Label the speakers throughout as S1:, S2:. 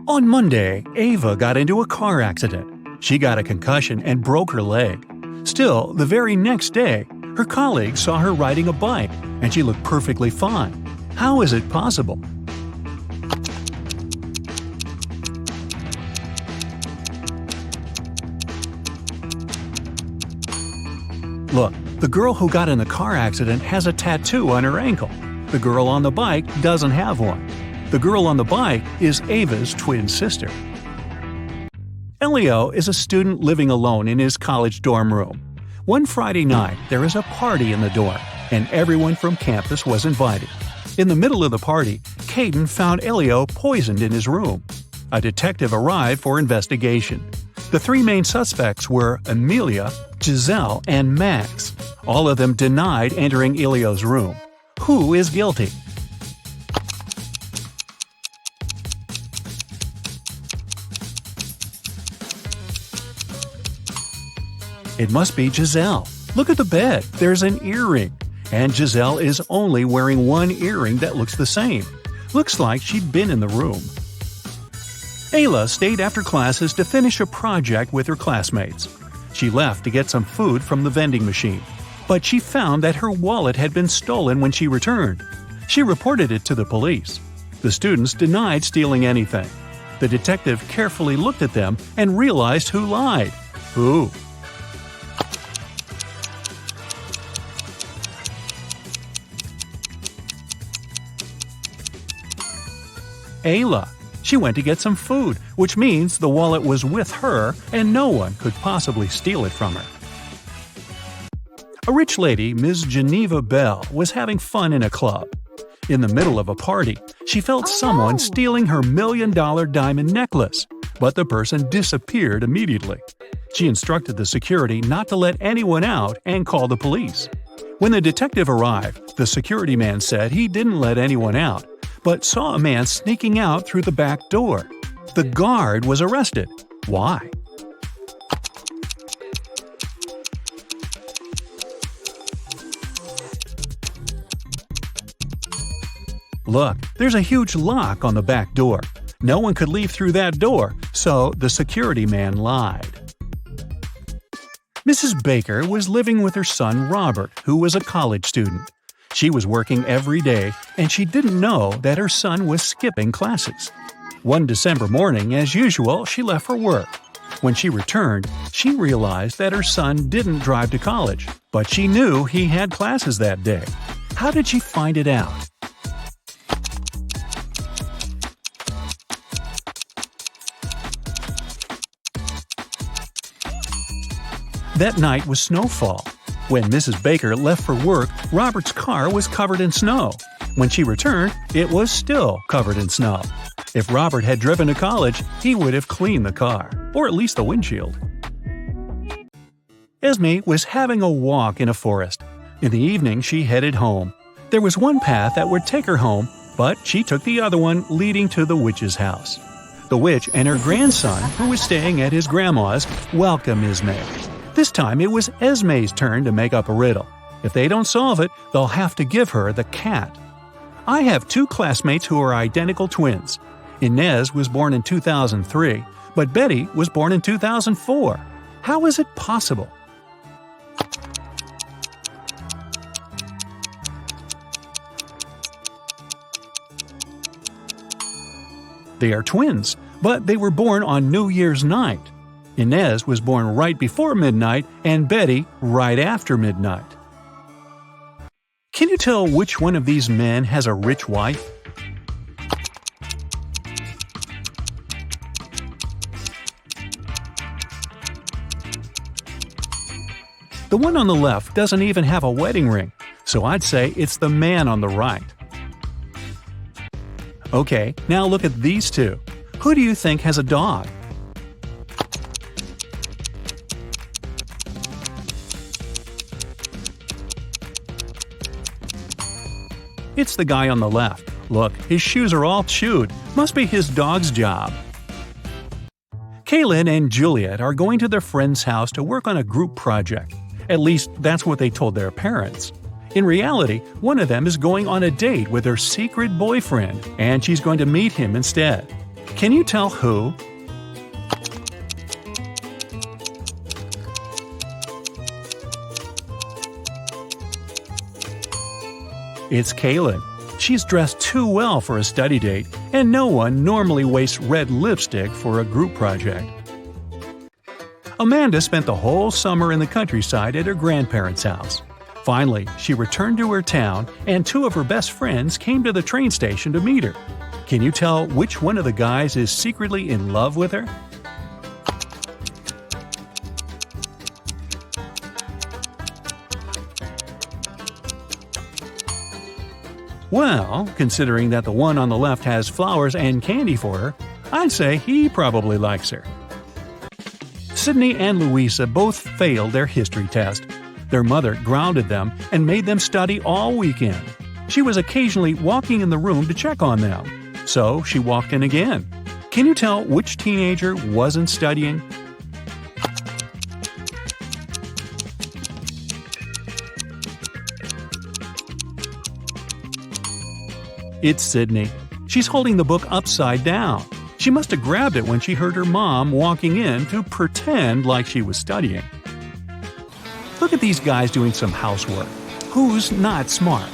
S1: On Monday, Ava got into a car accident. She got a concussion and broke her leg. Still, the very next day, her colleagues saw her riding a bike, and she looked perfectly fine. How is it possible? Look, the girl who got in the car accident has a tattoo on her ankle. The girl on the bike doesn't have one. The girl on the bike is Ava's twin sister. Elio is a student living alone in his college dorm room. One Friday night, there is a party in the dorm, and everyone from campus was invited. In the middle of the party, Caden found Elio poisoned in his room. A detective arrived for investigation. The three main suspects were Amelia, Giselle, and Max. All of them denied entering Elio's room. Who is guilty? It must be Giselle. Look at the bed. There's an earring. And Giselle is only wearing one earring that looks the same. Looks like she'd been in the room. Ayla stayed after classes to finish a project with her classmates. She left to get some food from the vending machine, but she found that her wallet had been stolen when she returned. She reported it to the police. The students denied stealing anything. The detective carefully looked at them and realized who lied. Who? Ayla. She went to get some food, which means the wallet was with her and no one could possibly steal it from her. A rich lady, Ms. Geneva Bell, was having fun in a club. In the middle of a party, she felt someone stealing her $1 million diamond necklace, but the person disappeared immediately. She instructed the security not to let anyone out and call the police. When the detective arrived, the security man said he didn't let anyone out, but saw a man sneaking out through the back door. The guard was arrested. Why? Look, there's a huge lock on the back door. No one could leave through that door, so the security man lied. Mrs. Baker was living with her son Robert, who was a college student. She was working every day, and she didn't know that her son was skipping classes. One December morning, as usual, she left for work. When she returned, she realized that her son didn't drive to college, but she knew he had classes that day. How did she find it out? That night was snowfall. When Mrs. Baker left for work, Robert's car was covered in snow. When she returned, it was still covered in snow. If Robert had driven to college, he would have cleaned the car, or at least the windshield. Esme was having a walk in a forest. In the evening, she headed home. There was one path that would take her home, but she took the other one leading to the witch's house. The witch and her grandson, who was staying at his grandma's, welcomed Esme. This time it was Esme's turn to make up a riddle. If they don't solve it, they'll have to give her the cat. I have two classmates who are identical twins. Inez was born in 2003, but Betty was born in 2004. How is it possible? They are twins, but they were born on New Year's night. Inez was born right before midnight and Betty right after midnight. Can you tell which one of these men has a rich wife? The one on the left doesn't even have a wedding ring, so I'd say it's the man on the right. Okay, now look at these two. Who do you think has a dog? It's the guy on the left. Look, his shoes are all chewed. Must be his dog's job. Kaylin and Juliet are going to their friend's house to work on a group project. At least, that's what they told their parents. In reality, one of them is going on a date with her secret boyfriend, and she's going to meet him instead. Can you tell who? It's Kaylin. She's dressed too well for a study date, and no one normally wastes red lipstick for a group project. Amanda spent the whole summer in the countryside at her grandparents' house. Finally, she returned to her town, and two of her best friends came to the train station to meet her. Can you tell which one of the guys is secretly in love with her? Well, considering that the one on the left has flowers and candy for her, I'd say he probably likes her. Sydney and Louisa both failed their history test. Their mother grounded them and made them study all weekend. She was occasionally walking in the room to check on them, so she walked in again. Can you tell which teenager wasn't studying? It's Sydney. She's holding the book upside down. She must have grabbed it when she heard her mom walking in to pretend like she was studying. Look at these guys doing some housework. Who's not smart?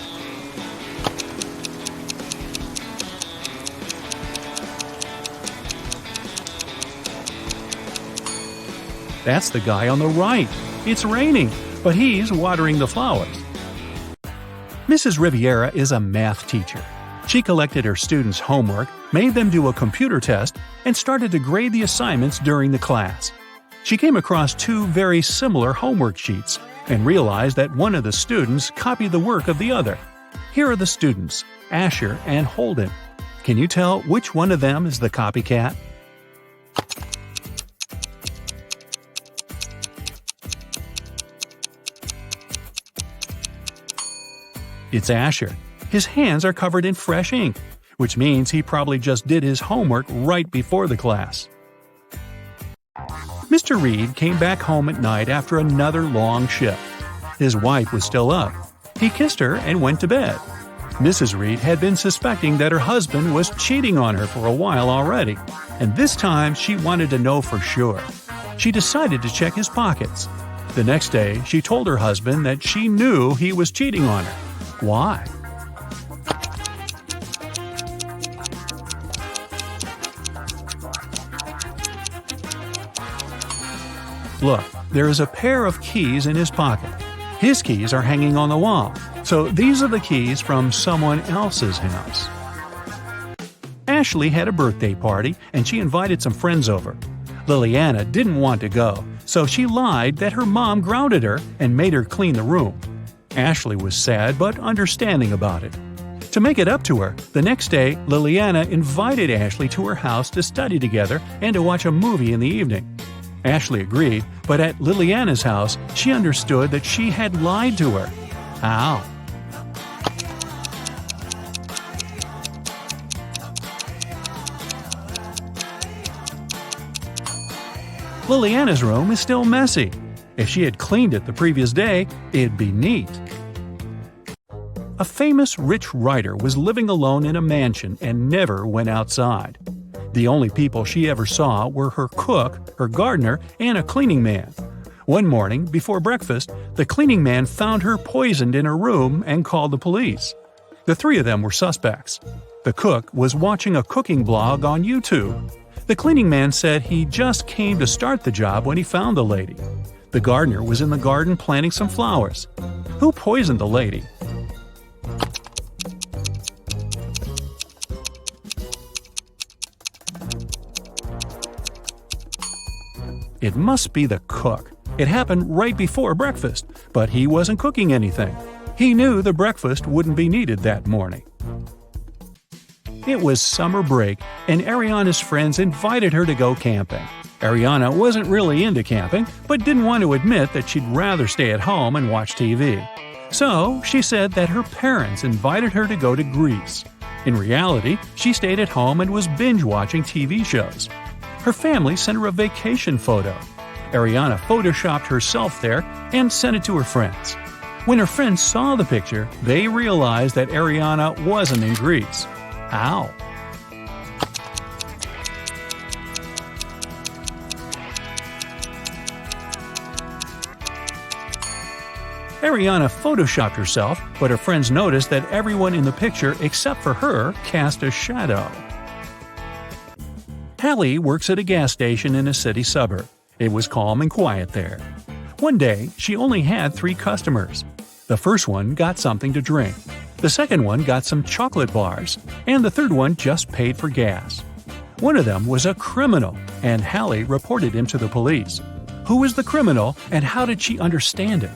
S1: That's the guy on the right. It's raining, but he's watering the flowers. Mrs. Riviera is a math teacher. She collected her students' homework, made them do a computer test, and started to grade the assignments during the class. She came across two very similar homework sheets and realized that one of the students copied the work of the other. Here are the students, Asher and Holden. Can you tell which one of them is the copycat? It's Asher. His hands are covered in fresh ink, which means he probably just did his homework right before the class. Mr. Reed came back home at night after another long shift. His wife was still up. He kissed her and went to bed. Mrs. Reed had been suspecting that her husband was cheating on her for a while already, and this time she wanted to know for sure. She decided to check his pockets. The next day, she told her husband that she knew he was cheating on her. Why? Look, there is a pair of keys in his pocket. His keys are hanging on the wall, so these are the keys from someone else's house. Ashley had a birthday party, and she invited some friends over. Liliana didn't want to go, so she lied that her mom grounded her and made her clean the room. Ashley was sad but understanding about it. To make it up to her, the next day, Liliana invited Ashley to her house to study together and to watch a movie in the evening. Ashley agreed, but at Liliana's house, she understood that she had lied to her. How? Liliana's room is still messy. If she had cleaned it the previous day, it'd be neat. A famous rich writer was living alone in a mansion and never went outside. The only people she ever saw were her cook, her gardener, and a cleaning man. One morning, before breakfast, the cleaning man found her poisoned in her room and called the police. The three of them were suspects. The cook was watching a cooking blog on YouTube. The cleaning man said he just came to start the job when he found the lady. The gardener was in the garden planting some flowers. Who poisoned the lady? It must be the cook. It happened right before breakfast, but he wasn't cooking anything. He knew the breakfast wouldn't be needed that morning. It was summer break, and Ariana's friends invited her to go camping. Ariana wasn't really into camping, but didn't want to admit that she'd rather stay at home and watch TV. So, she said that her parents invited her to go to Greece. In reality, she stayed at home and was binge-watching TV shows. Her family sent her a vacation photo. Ariana photoshopped herself there and sent it to her friends. When her friends saw the picture, they realized that Ariana wasn't in Greece. How? Ariana photoshopped herself, but her friends noticed that everyone in the picture except for her cast a shadow. Hallie works at a gas station in a city suburb. It was calm and quiet there. One day, she only had 3 customers. The first one got something to drink. The second one got some chocolate bars, and the third one just paid for gas. One of them was a criminal, and Hallie reported him to the police. Who was the criminal, and how did she understand it?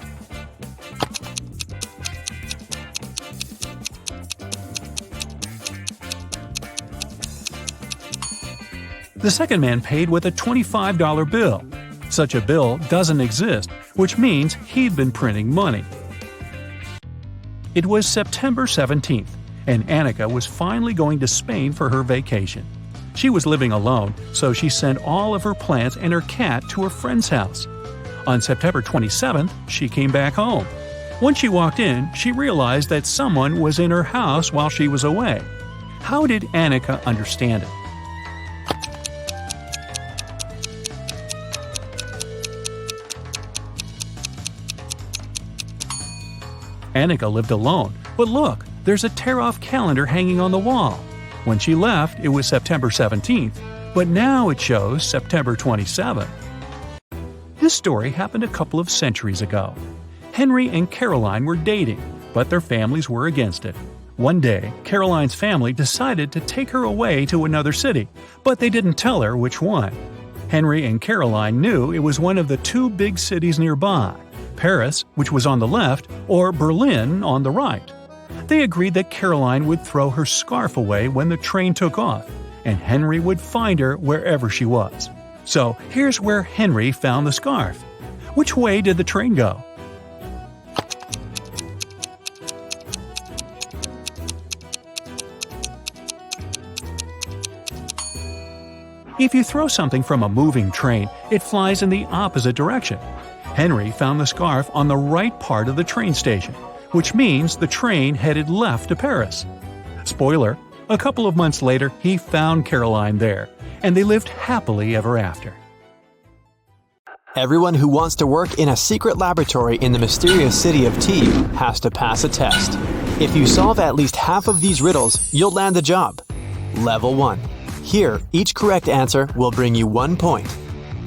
S1: The second man paid with a $25 bill. Such a bill doesn't exist, which means he'd been printing money. It was September 17th, and Annika was finally going to Spain for her vacation. She was living alone, so she sent all of her plants and her cat to her friend's house. On September 27th, she came back home. Once she walked in, she realized that someone was in her house while she was away. How did Annika understand it? Annika lived alone, but look, there's a tear-off calendar hanging on the wall. When she left, it was September 17th, but now it shows September 27th. This story happened a couple of centuries ago. Henry and Caroline were dating, but their families were against it. One day, Caroline's family decided to take her away to another city, but they didn't tell her which one. Henry and Caroline knew it was one of the 2 big cities nearby, Paris, which was on the left, or Berlin on the right. They agreed that Caroline would throw her scarf away when the train took off, and Henry would find her wherever she was. So here's where Henry found the scarf. Which way did the train go? If you throw something from a moving train, it flies in the opposite direction. Henry found the scarf on the right part of the train station, which means the train headed left to Paris. Spoiler, a couple of months later he found Caroline there, and they lived happily ever after.
S2: Everyone who wants to work in a secret laboratory in the mysterious city of T has to pass a test. If you solve at least half of these riddles, you'll land the job. Level 1. Here, each correct answer will bring you 1 point.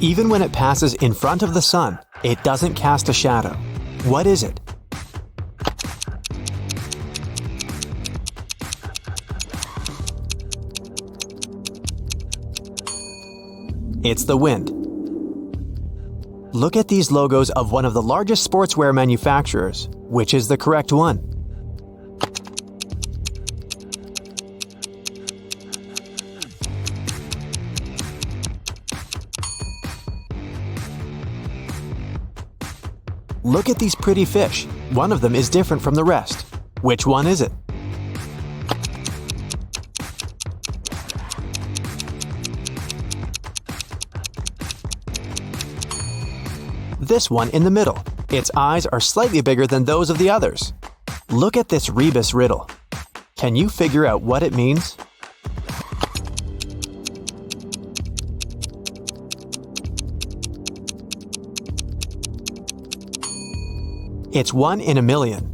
S2: Even when it passes in front of the sun, it doesn't cast a shadow. What is it? It's the wind. Look at these logos of one of the largest sportswear manufacturers. Which is the correct one? Look at these pretty fish. One of them is different from the rest. Which one is it? This one in the middle. Its eyes are slightly bigger than those of the others. Look at this rebus riddle. Can you figure out what it means? It's 1 in a million.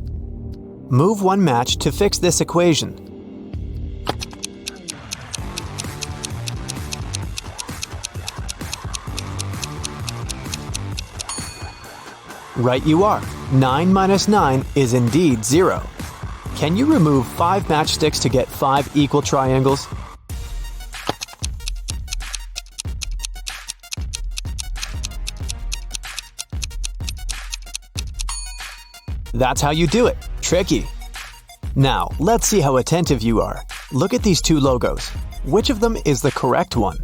S2: Move 1 match to fix this equation. Right you are. 9 minus 9 is indeed 0. Can you remove 5 matchsticks to get 5 equal triangles? That's how you do it. Tricky. Now, let's see how attentive you are. Look at these 2 logos. Which of them is the correct one?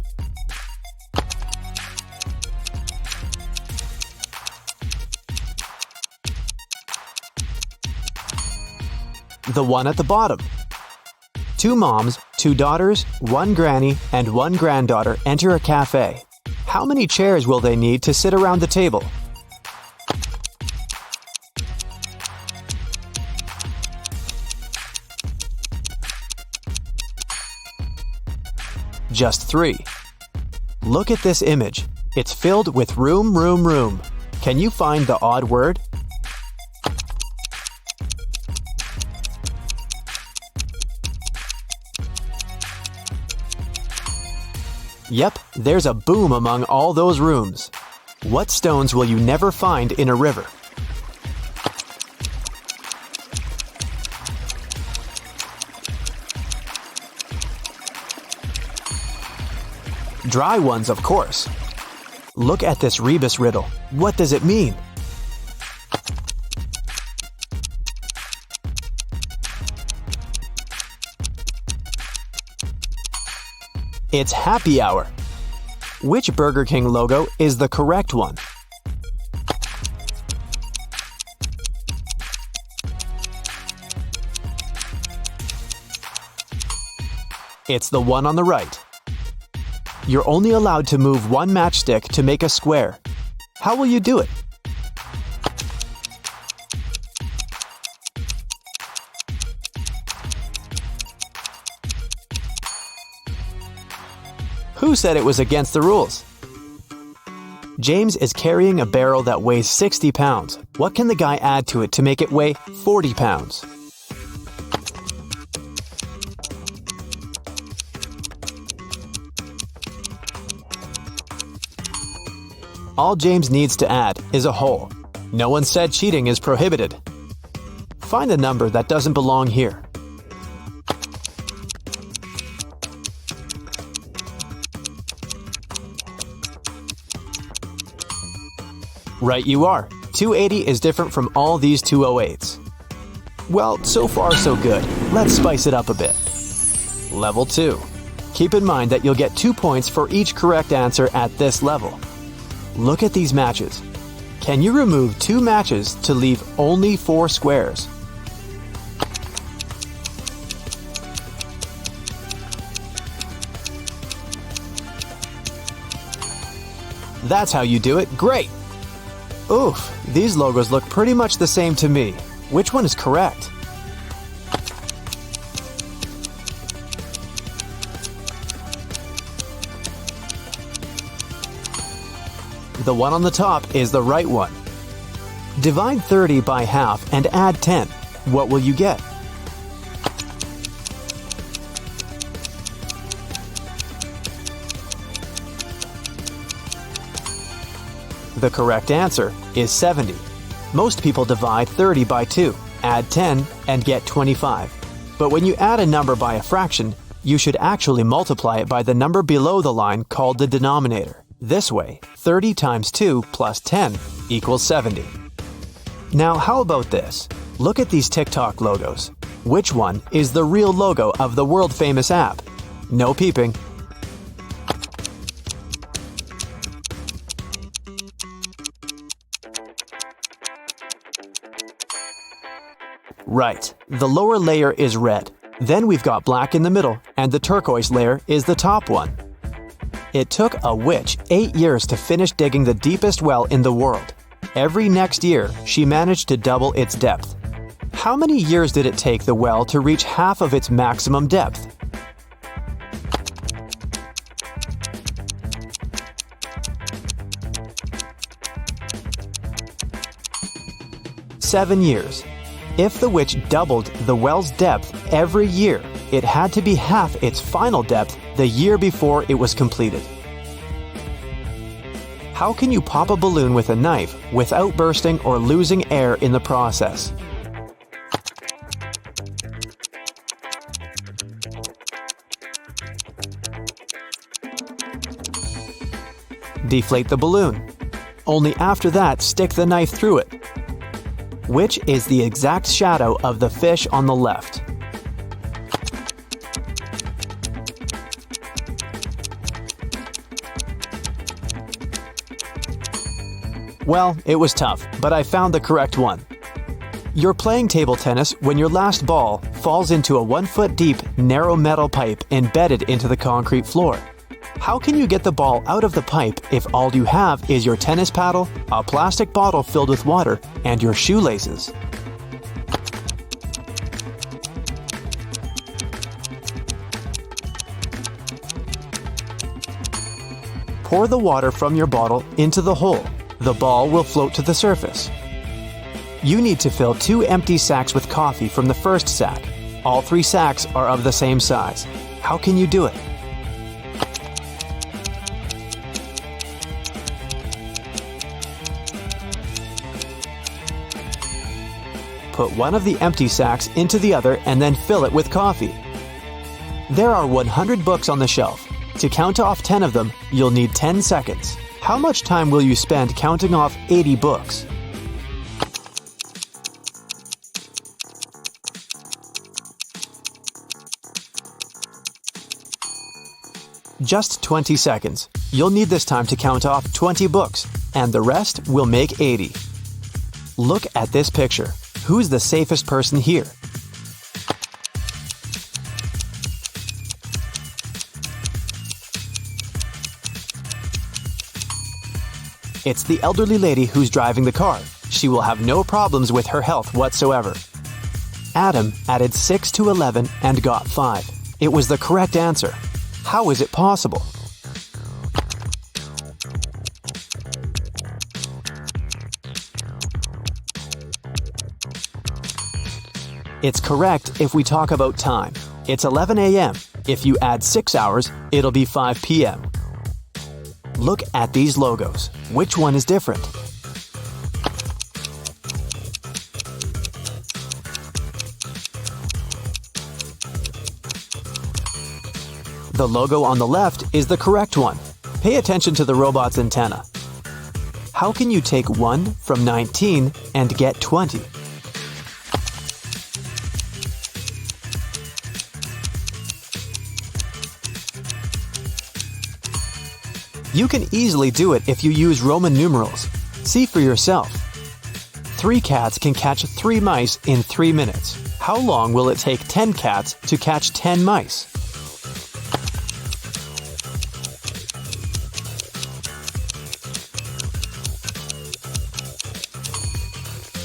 S2: The one at the bottom. 2 moms, 2 daughters, 1 granny, and 1 granddaughter enter a cafe. How many chairs will they need to sit around the table? Just 3. Look at this image. It's filled with room, room, room. Can you find the odd word? Yep, there's a boom among all those rooms. What stones will you never find in a river? Dry ones, of course. Look at this rebus riddle. What does it mean? It's happy hour. Which Burger King logo is the correct one? It's the one on the right. You're only allowed to move one matchstick to make a square. How will you do it? Who said it was against the rules? James is carrying a barrel that weighs 60 pounds. What can the guy add to it to make it weigh 40 pounds? All James needs to add is a hole. No one said cheating is prohibited. Find a number that doesn't belong here. Right you are. 280 is different from all these 208s. Well, so far so good. Let's spice it up a bit. Level 2. Keep in mind that you'll get 2 points for each correct answer at this level. Look at these matches. Can you remove 2 matches to leave only 4 squares? That's how you do it. Great! Oof, these logos look pretty much the same to me. Which one is correct? The one on the top is the right one. Divide 30 by half and add 10. What will you get? The correct answer is 70. Most people divide 30 by 2, add 10, and get 25. But when you add a number by a fraction, you should actually multiply it by the number below the line called the denominator. This way, 30 times 2 plus 10 equals 70. Now how about this? Look at these TikTok logos. Which one is the real logo of the world-famous app? No peeping. Right, the lower layer is red. Then we've got black in the middle, and the turquoise layer is the top one. It took a witch 8 years to finish digging the deepest well in the world. Every next year, she managed to double its depth. How many years did it take the well to reach half of its maximum depth? "7 years. If the witch doubled the well's depth every year, it had to be half its final depth the year before it was completed." How can you pop a balloon with a knife without bursting or losing air in the process? Deflate the balloon. Only after that, stick the knife through it. Which is the exact shadow of the fish on the left? Well, it was tough, but I found the correct one. You're playing table tennis when your last ball falls into a 1-foot deep, narrow metal pipe embedded into the concrete floor. How can you get the ball out of the pipe if all you have is your tennis paddle, a plastic bottle filled with water, and your shoelaces? Pour the water from your bottle into the hole. The ball will float to the surface. You need to fill 2 empty sacks with coffee from the first sack. All 3 sacks are of the same size. How can you do it? Put one of the empty sacks into the other and then fill it with coffee. There are 100 books on the shelf. To count off 10 of them, you'll need 10 seconds. How much time will you spend counting off 80 books? Just 20 seconds. You'll need this time to count off 20 books, and the rest will make 80. Look at this picture. Who's the safest person here? It's the elderly lady who's driving the car. She will have no problems with her health whatsoever. Adam added 6 to 11 and got 5. It was the correct answer. How is it possible? It's correct if we talk about time. It's 11 a.m. If you add 6 hours, it'll be 5 p.m. Look at these logos. Which one is different? The logo on the left is the correct one. Pay attention to the robot's antenna. How can you take 1 from 19 and get 20? You can easily do it if you use Roman numerals. See for yourself. 3 cats can catch 3 mice in 3 minutes. How long will it take 10 cats to catch 10 mice?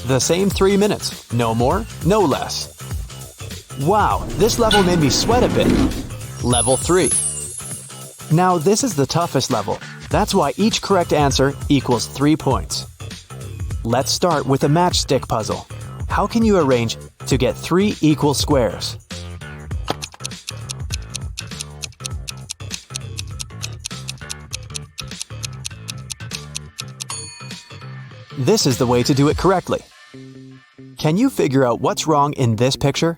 S2: The same 3 minutes. No more, no less. Wow, this level made me sweat a bit. Level 3. Now this is the toughest level. That's why each correct answer equals 3 points. Let's start with a matchstick puzzle. How can you arrange to get 3 equal squares? This is the way to do it correctly. Can you figure out what's wrong in this picture?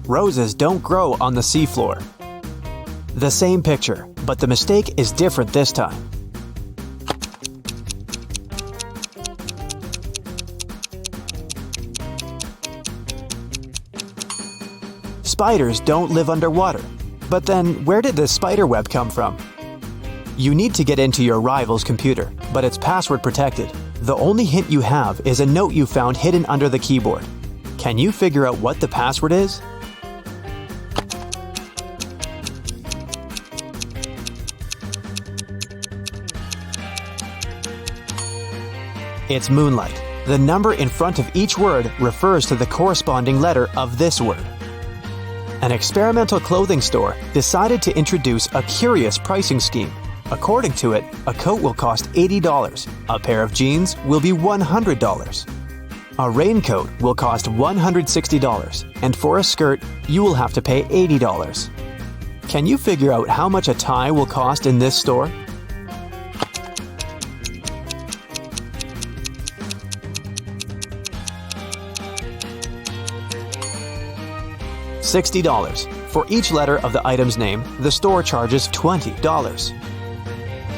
S2: Roses don't grow on the seafloor. The same picture, but the mistake is different this time. Spiders don't live underwater. But then, where did this spider web come from? You need to get into your rival's computer, but it's password protected. The only hint you have is a note you found hidden under the keyboard. Can you figure out what the password is? It's moonlight. The number in front of each word refers to the corresponding letter of this word. An experimental clothing store decided to introduce a curious pricing scheme. According to it, a coat will cost $80, a pair of jeans will be $100. A raincoat will cost $160, and for a skirt, you will have to pay $80. Can you figure out how much a tie will cost in this store? $60. For each letter of the item's name, the store charges $20.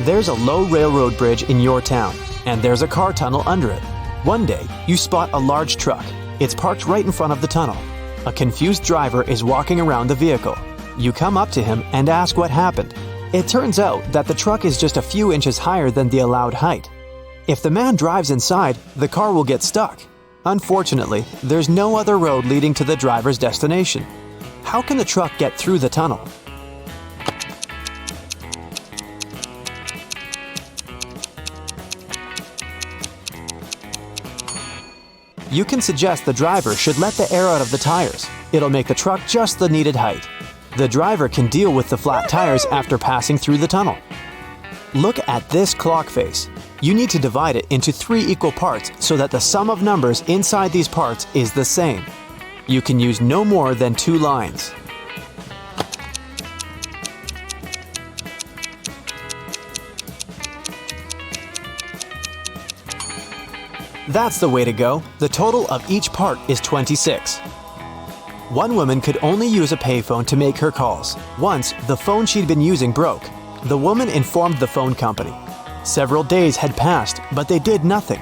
S2: There's a low railroad bridge in your town, and there's a car tunnel under it. One day, you spot a large truck. It's parked right in front of the tunnel. A confused driver is walking around the vehicle. You come up to him and ask what happened. It turns out that the truck is just a few inches higher than the allowed height. If the man drives inside, the car will get stuck. Unfortunately, there's no other road leading to the driver's destination. How can the truck get through the tunnel? You can suggest the driver should let the air out of the tires. It'll make the truck just the needed height. The driver can deal with the flat tires after passing through the tunnel. Look at this clock face. You need to divide it into 3 equal parts so that the sum of numbers inside these parts is the same. You can use no more than 2 lines. That's the way to go. The total of each part is 26. One woman could only use a payphone to make her calls. Once, the phone she'd been using broke. The woman informed the phone company. Several days had passed, but they did nothing.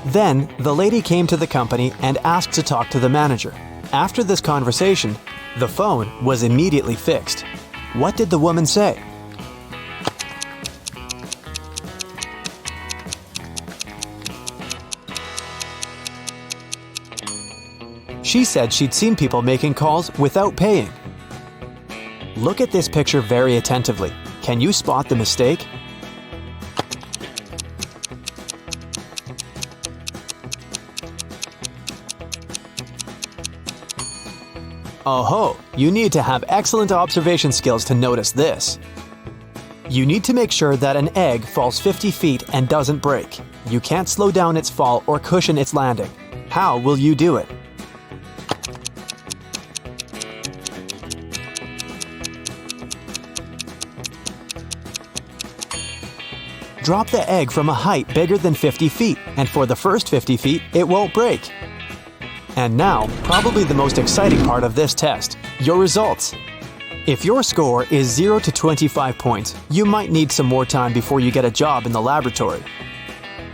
S2: Then, the lady came to the company and asked to talk to the manager. After this conversation, the phone was immediately fixed. What did the woman say? She said she'd seen people making calls without paying. Look at this picture very attentively. Can you spot the mistake? Oh-ho, you need to have excellent observation skills to notice this. You need to make sure that an egg falls 50 feet and doesn't break. You can't slow down its fall or cushion its landing. How will you do it? Drop the egg from a height bigger than 50 feet, and for the first 50 feet, it won't break. And now, probably the most exciting part of this test, your results. If your score is 0 to 25 points, you might need some more time before you get a job in the laboratory.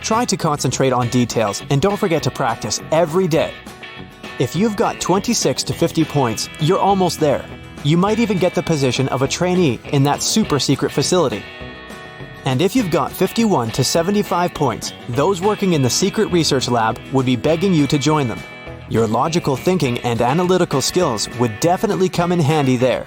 S2: Try to concentrate on details and don't forget to practice every day. If you've got 26 to 50 points, you're almost there. You might even get the position of a trainee in that super secret facility. And if you've got 51 to 75 points, those working in the secret research lab would be begging you to join them. Your logical thinking and analytical skills would definitely come in handy there.